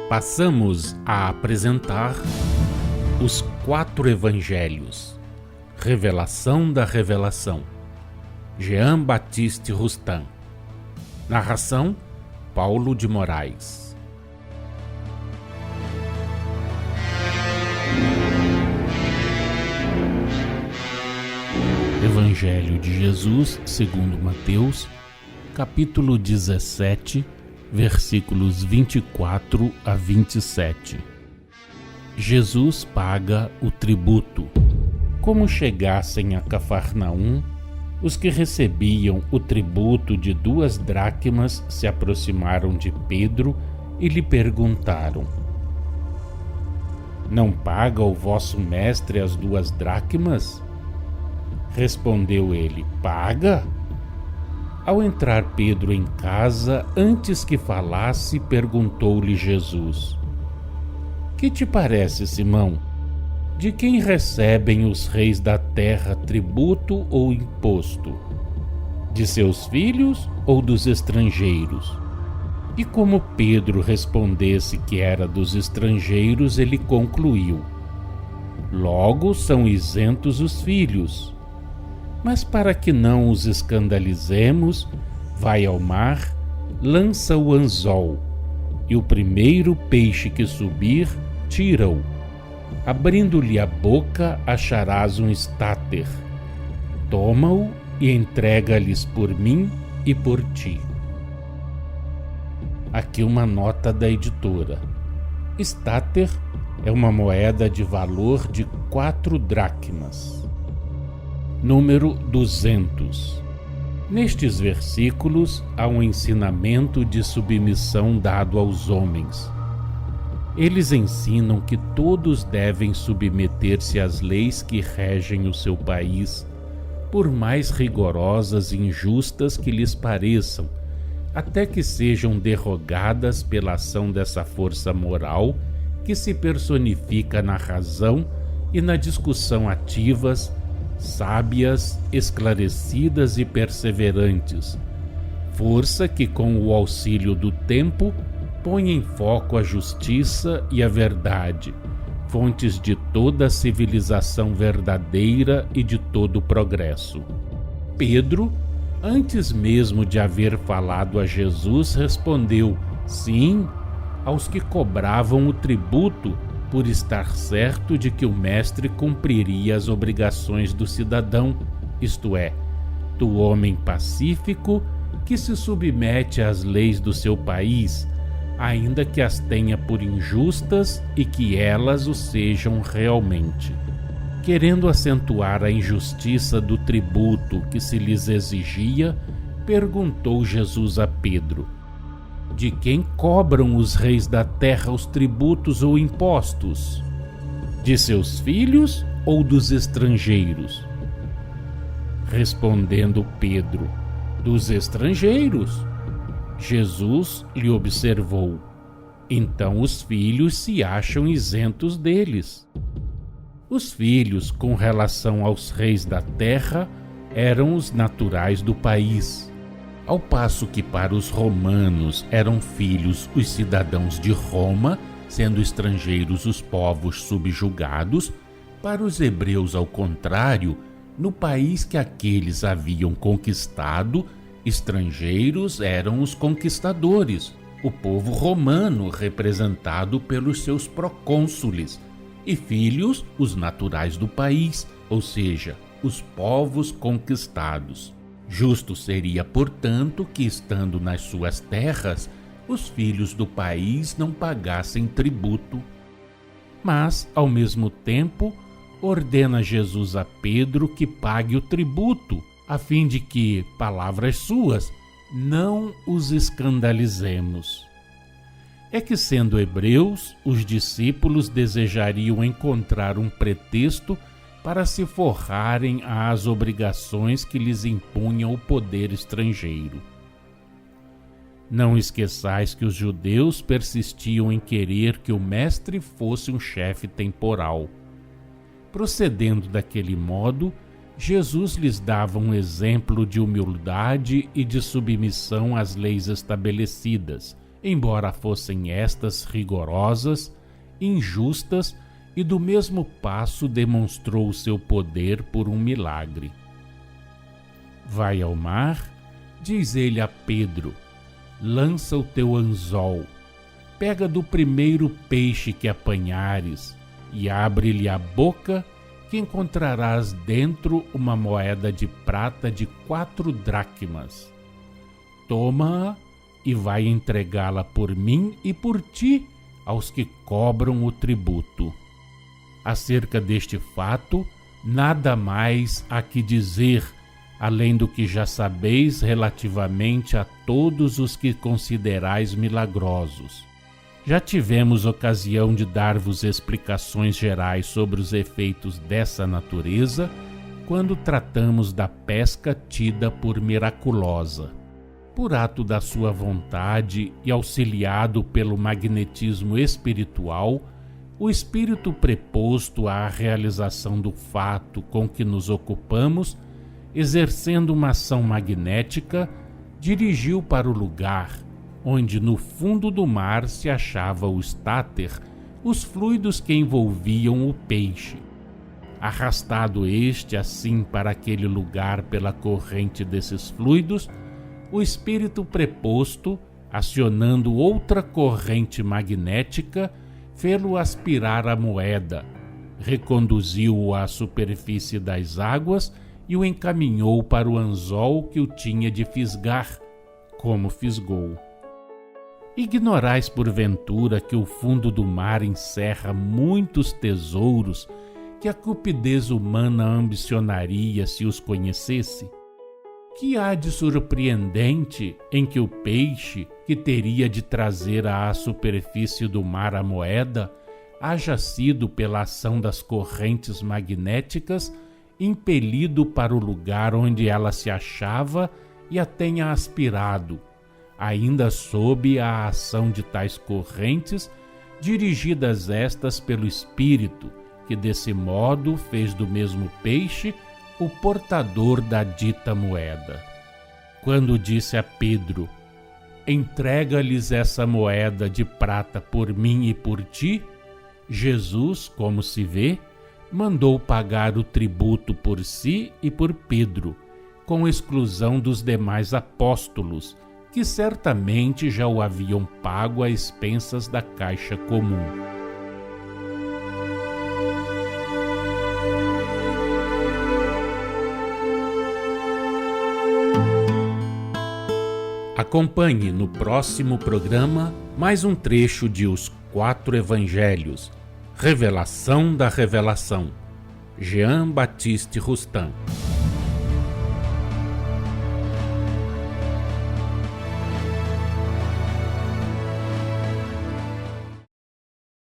Passamos a apresentar os 4 Evangelhos, Revelação da Revelação, Jean Baptiste Rustin. Narração, Paulo de Moraes. Evangelho de Jesus segundo Mateus, capítulo 17, versículos 24 a 27. Jesus paga o tributo. Como chegassem a Cafarnaum, os que recebiam o tributo de 2 dracmas se aproximaram de Pedro e lhe perguntaram: Não paga o vosso mestre as 2 dracmas? Respondeu ele: Paga? Ao entrar Pedro em casa, antes que falasse, perguntou-lhe Jesus: Que te parece, Simão? De quem recebem os reis da terra tributo ou imposto? De seus filhos ou dos estrangeiros? E como Pedro respondesse que era dos estrangeiros, ele concluiu: Logo são isentos os filhos. Mas para que não os escandalizemos, vai ao mar, lança o anzol, e o primeiro peixe que subir, tira-o. Abrindo-lhe a boca, acharás um estáter. Toma-o e entrega-lhes por mim e por ti. Aqui uma nota da editora. Estáter é uma moeda de valor de 4 dracmas. Número 200. Nestes versículos há um ensinamento de submissão dado aos homens. Eles ensinam que todos devem submeter-se às leis que regem o seu país, por mais rigorosas e injustas que lhes pareçam, até que sejam derrogadas pela ação dessa força moral que se personifica na razão e na discussão ativas, sábias, esclarecidas e perseverantes, força que, com o auxílio do tempo, põe em foco a justiça e a verdade, fontes de toda a civilização verdadeira e de todo o progresso. Pedro, antes mesmo de haver falado a Jesus, respondeu: sim, aos que cobravam o tributo, por estar certo de que o mestre cumpriria as obrigações do cidadão, isto é, do homem pacífico que se submete às leis do seu país, ainda que as tenha por injustas e que elas o sejam realmente. Querendo acentuar a injustiça do tributo que se lhes exigia, perguntou Jesus a Pedro: De quem cobram os reis da terra os tributos ou impostos? De seus filhos ou dos estrangeiros? Respondendo Pedro: Dos estrangeiros. Jesus lhe observou: Então os filhos se acham isentos deles. Os filhos, com relação aos reis da terra, eram os naturais do país. Ao passo que para os romanos eram filhos os cidadãos de Roma, sendo estrangeiros os povos subjugados, para os hebreus, ao contrário, no país que aqueles haviam conquistado, estrangeiros eram os conquistadores, o povo romano representado pelos seus procônsules, e filhos os naturais do país, ou seja, os povos conquistados. Justo seria, portanto, que, estando nas suas terras, os filhos do país não pagassem tributo. Mas, ao mesmo tempo, ordena Jesus a Pedro que pague o tributo, a fim de que, palavras suas, não os escandalizemos. É que, sendo hebreus, os discípulos desejariam encontrar um pretexto para se forrarem às obrigações que lhes impunha o poder estrangeiro. Não esqueçais que os judeus persistiam em querer que o mestre fosse um chefe temporal. Procedendo daquele modo, Jesus lhes dava um exemplo de humildade e de submissão às leis estabelecidas, embora fossem estas rigorosas, injustas, e do mesmo passo demonstrou seu poder por um milagre. Vai ao mar, diz ele a Pedro, lança o teu anzol, pega do primeiro peixe que apanhares e abre-lhe a boca, que encontrarás dentro uma moeda de prata de 4 dracmas. Toma-a e vai entregá-la por mim e por ti aos que cobram o tributo. Acerca deste fato, nada mais há que dizer, além do que já sabeis relativamente a todos os que considerais milagrosos. Já tivemos ocasião de dar-vos explicações gerais sobre os efeitos dessa natureza, quando tratamos da pesca tida por miraculosa. Por ato da sua vontade e auxiliado pelo magnetismo espiritual, o espírito preposto à realização do fato com que nos ocupamos, exercendo uma ação magnética, dirigiu para o lugar onde no fundo do mar se achava o estáter, os fluidos que envolviam o peixe. Arrastado este assim para aquele lugar pela corrente desses fluidos, o espírito preposto, acionando outra corrente magnética, fê-lo aspirar a moeda, reconduziu-o à superfície das águas e o encaminhou para o anzol que o tinha de fisgar, como fisgou. Ignorais porventura que o fundo do mar encerra muitos tesouros que a cupidez humana ambicionaria se os conhecesse? Que há de surpreendente em que o peixe, que teria de trazer à superfície do mar a moeda, haja sido, pela ação das correntes magnéticas, impelido para o lugar onde ela se achava e a tenha aspirado, ainda sob a ação de tais correntes, dirigidas estas pelo Espírito, que desse modo fez do mesmo peixe o portador da dita moeda. Quando disse a Pedro, entrega-lhes essa moeda de prata por mim e por ti, Jesus, como se vê, mandou pagar o tributo por si e por Pedro, com exclusão dos demais apóstolos, que certamente já o haviam pago a expensas da caixa comum. Acompanhe no próximo programa mais um trecho de Os 4 Evangelhos, Revelação da Revelação, Jean Baptiste Rustin.